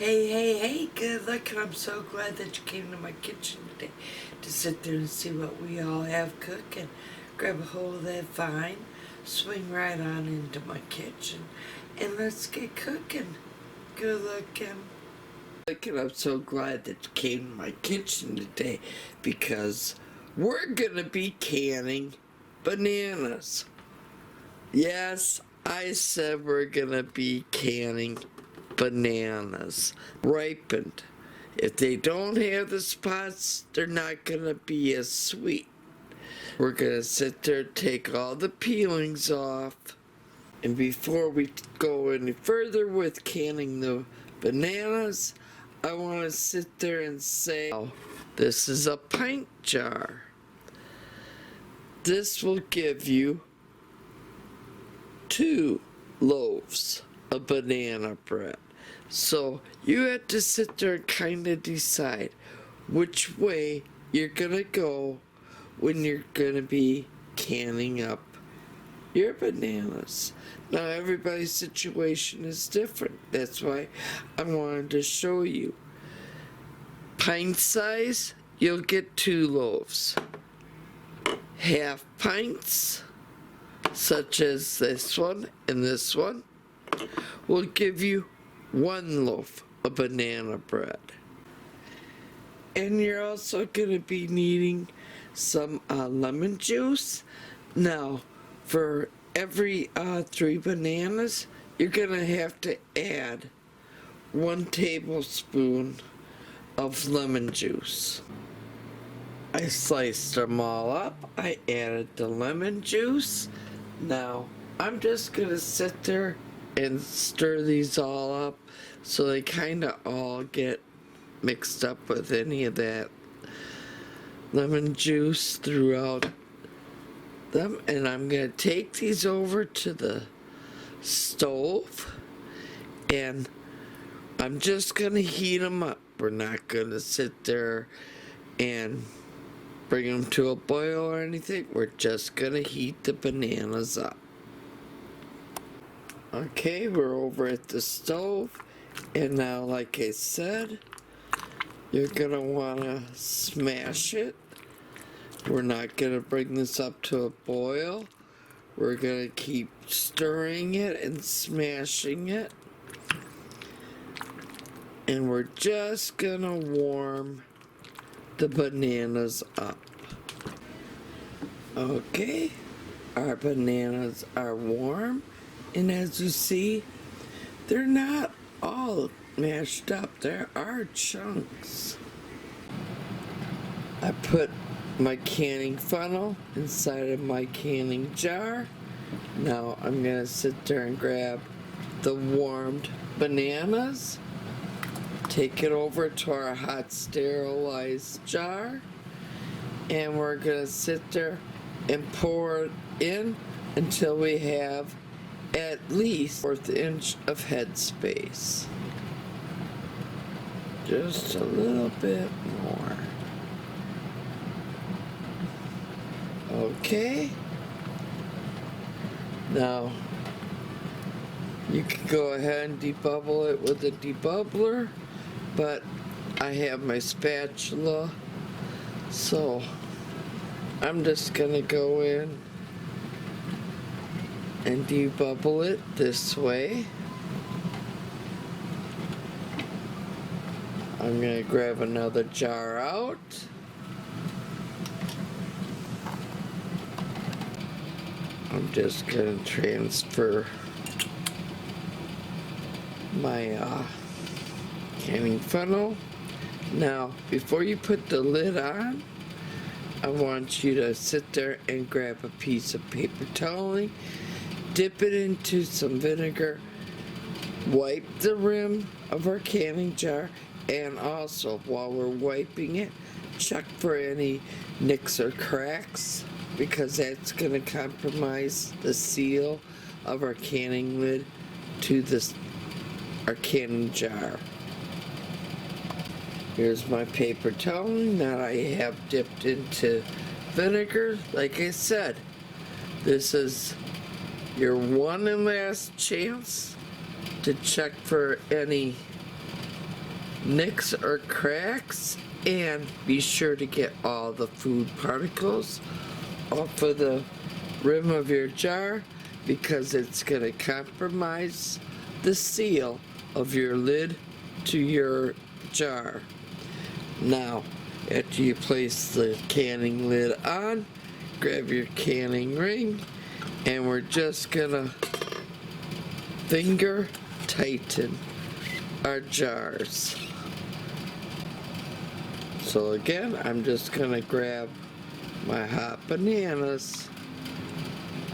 Hey, good looking. I'm so glad that you came to my kitchen today to sit there and see what we all have cooking. Grab a hold of that vine, swing right on into my kitchen, and let's get cooking. Good looking. I'm so glad that you came to my kitchen today because we're gonna be canning bananas. Yes, I said we're gonna be canning bananas, ripened. If they don't have the spots, they're not gonna be as sweet. We're gonna sit there, take all the peelings off, and before we go any further with canning the bananas, I want to sit there and say, oh, this is a pint jar. This will give you 2 loaves of banana bread. So you have to sit there and kind of decide which way you're gonna go when you're gonna be canning up your bananas. Now everybody's situation is different. That's why I wanted to show you. Pint size, you'll get 2 loaves. Half pints, such as this one and this one, will give you 1 loaf of banana bread. And you're also going to be needing some lemon juice. Now, for every 3 bananas, you're going to have to add 1 tablespoon of lemon juice. I sliced them all up. I added the lemon juice. Now, I'm just going to sit there and stir these all up so they kind of all get mixed up with any of that lemon juice throughout them. And I'm going to take these over to the stove and I'm just going to heat them up. We're not going to sit there and bring them to a boil or anything. We're just going to heat the bananas up. Okay, we're over at the stove, and now, like I said, you're gonna wanna smash it. We're not gonna bring this up to a boil. We're gonna keep stirring it and smashing it. And we're just gonna warm the bananas up. Okay, our bananas are warm. And as you see, they're not all mashed up. There are chunks. I put my canning funnel inside of my canning jar. Now I'm going to sit there and grab the warmed bananas, take it over to our hot sterilized jar, and we're going to sit there and pour it in until we have at least 1/4 inch of head space. Just a little bit more. Okay. Now, you can go ahead and debubble it with a debubbler, but I have my spatula, so I'm just gonna go in and debubble it this way. I'm going to grab another jar out. I'm just going to transfer my canning funnel. Now, before you put the lid on, I want you to sit there and grab a piece of paper toweling, dip it into some vinegar, wipe the rim of our canning jar, and also while we're wiping it, check for any nicks or cracks because that's going to compromise the seal of our canning lid to our canning jar. Here's my paper toweling that I have dipped into vinegar. Like I said, this is your one and last chance to check for any nicks or cracks, and be sure to get all the food particles off of the rim of your jar, because it's going to compromise the seal of your lid to your jar. Now, after you place the canning lid on, grab your canning ring, and we're just gonna finger tighten our jars. So again, I'm just gonna grab my hot bananas.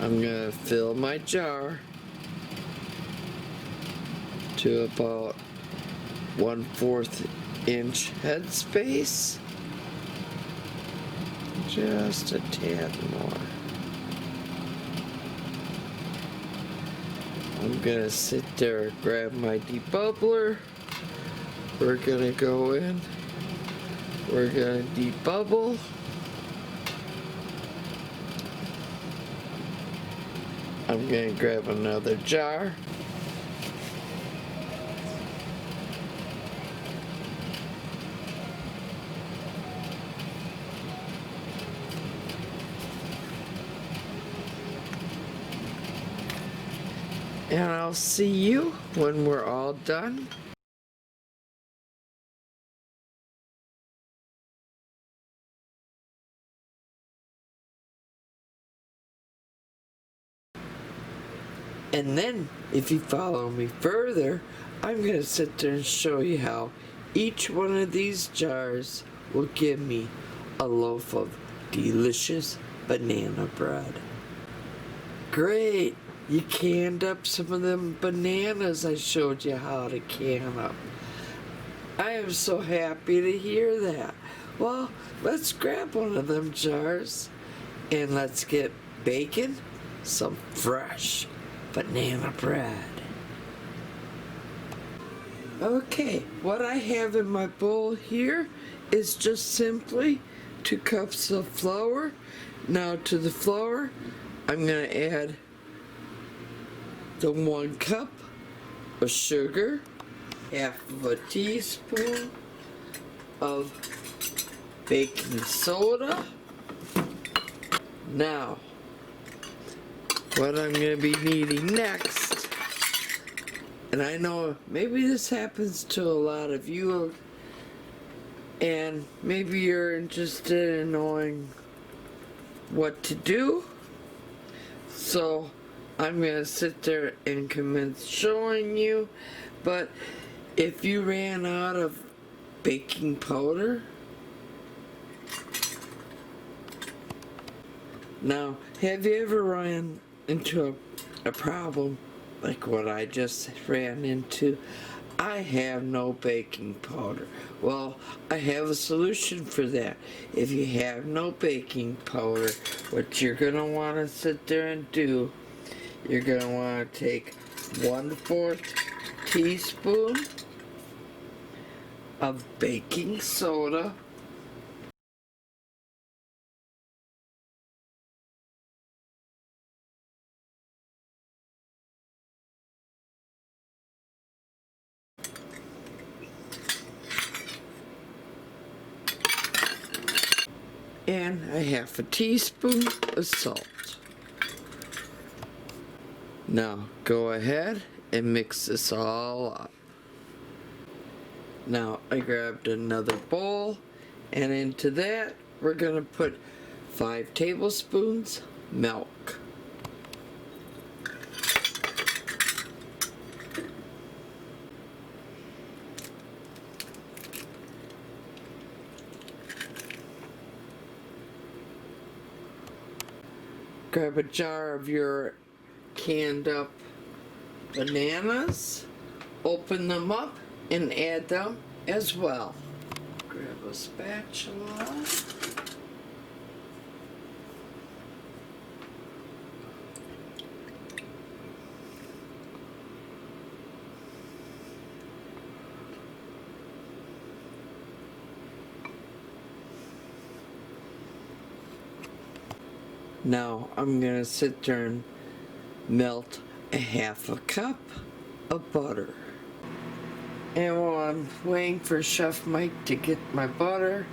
I'm gonna fill my jar to about 1/4 inch headspace. Just a tad more. I'm gonna sit there, grab my debubbler. We're gonna go in. We're gonna debubble. I'm gonna grab another jar. And I'll see you when we're all done. And then, if you follow me further, I'm going to sit there and show you how each one of these jars will give me a loaf of delicious banana bread. Great! You canned up some of them bananas I showed you how to can up. I am so happy to hear that. Well, let's grab one of them jars and let's get baking some fresh banana bread. Okay, what I have in my bowl here is just simply 2 cups of flour. Now to the flour, I'm going to add the 1 cup of sugar, 1/2 teaspoon of baking soda. Now, what I'm going to be needing next, and I know maybe this happens to a lot of you, and maybe you're interested in knowing what to do, so I'm going to sit there and commence showing you. But if you ran out of baking powder, now, have you ever run into a problem like what I just ran into? I have no baking powder. Well, I have a solution for that. If you have no baking powder, what you're going to want to sit there and do, you're going to want to take 1/4 teaspoon of baking soda, and 1/2 teaspoon of salt. Now go ahead and mix this all up. Now I grabbed another bowl, and into that we're going to put 5 tablespoons milk. Grab a jar of your canned up bananas, open them up and add them as well. Grab a spatula. Now I'm going to sit there and melt 1/2 cup of butter. And while I'm waiting for Chef Mike to get my butter,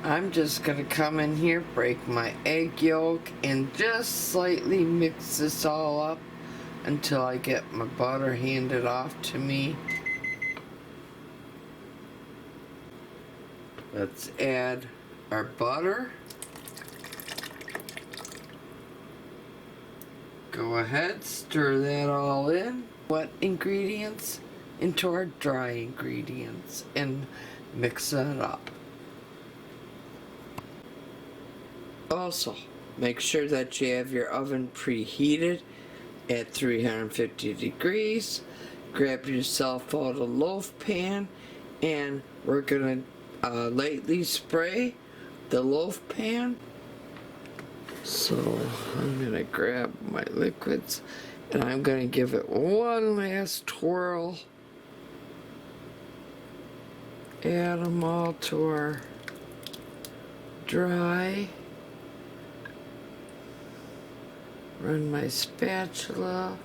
I'm just gonna come in here, break my egg yolk, and just slightly mix this all up until I get my butter handed off to me. Let's add our butter. Go ahead, stir that all in. Wet ingredients into our dry ingredients and mix it up. Also, make sure that you have your oven preheated at 350 degrees. Grab yourself out a loaf pan and we're gonna lightly spray the loaf pan. So I'm gonna grab my liquids and I'm gonna give it one last twirl. Add them all to our dry. Run my spatula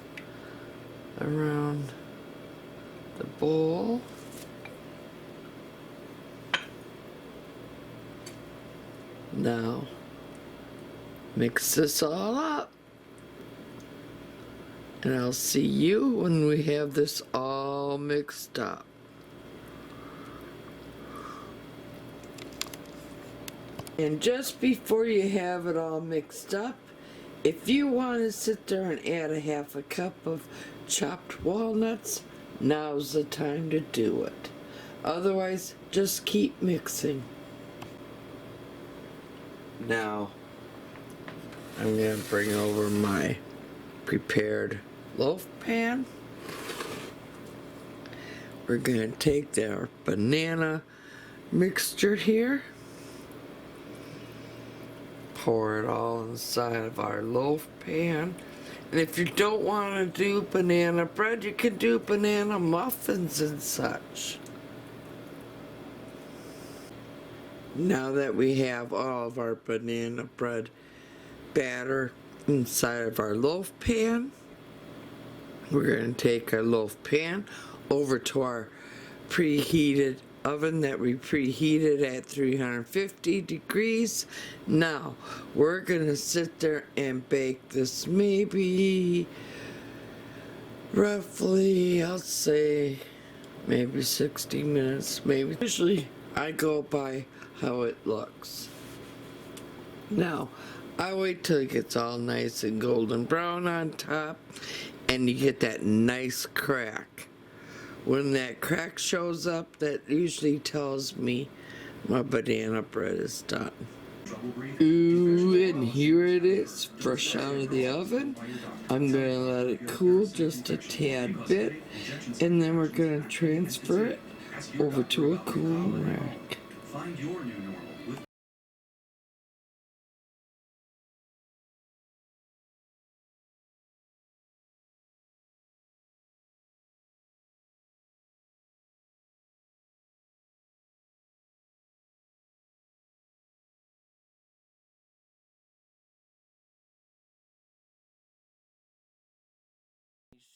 around the bowl. Now mix this all up. And I'll see you when we have this all mixed up. And just before you have it all mixed up, if you want to sit there and add a half a cup of chopped walnuts, now's the time to do it. Otherwise, just keep mixing. Now, I'm going to bring over my prepared loaf pan. We're going to take our banana mixture here. Pour it all inside of our loaf pan. And if you don't want to do banana bread, you can do banana muffins and such. Now that we have all of our banana bread batter inside of our loaf pan, we're going to take our loaf pan over to our preheated oven that we preheated at 350 degrees. Now we're gonna sit there and bake this maybe roughly, I'll say maybe 60 minutes, maybe. Usually I go by how it looks. Now I wait till it gets all nice and golden brown on top and you get that nice crack. When that crack shows up, that usually tells me my banana bread is done. Ooh, and here it is, fresh out of the oven. I'm going to let it cool just a tad bit, and then we're going to transfer it over to a cooling rack. Find your new normal with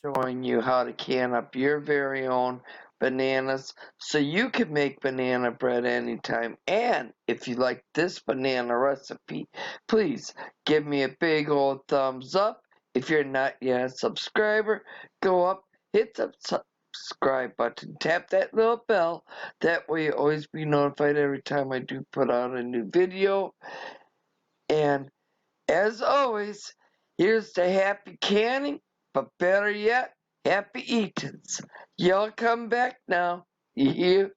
showing you how to can up your very own bananas so you can make banana bread anytime. And if you like this banana recipe, please give me a big old thumbs up. If you're not yet a subscriber, go up, hit the subscribe button, tap that little bell. That way you'll always be notified every time I do put out a new video. And as always, here's to happy canning, but better yet, happy eatings. Y'all come back now. You hear?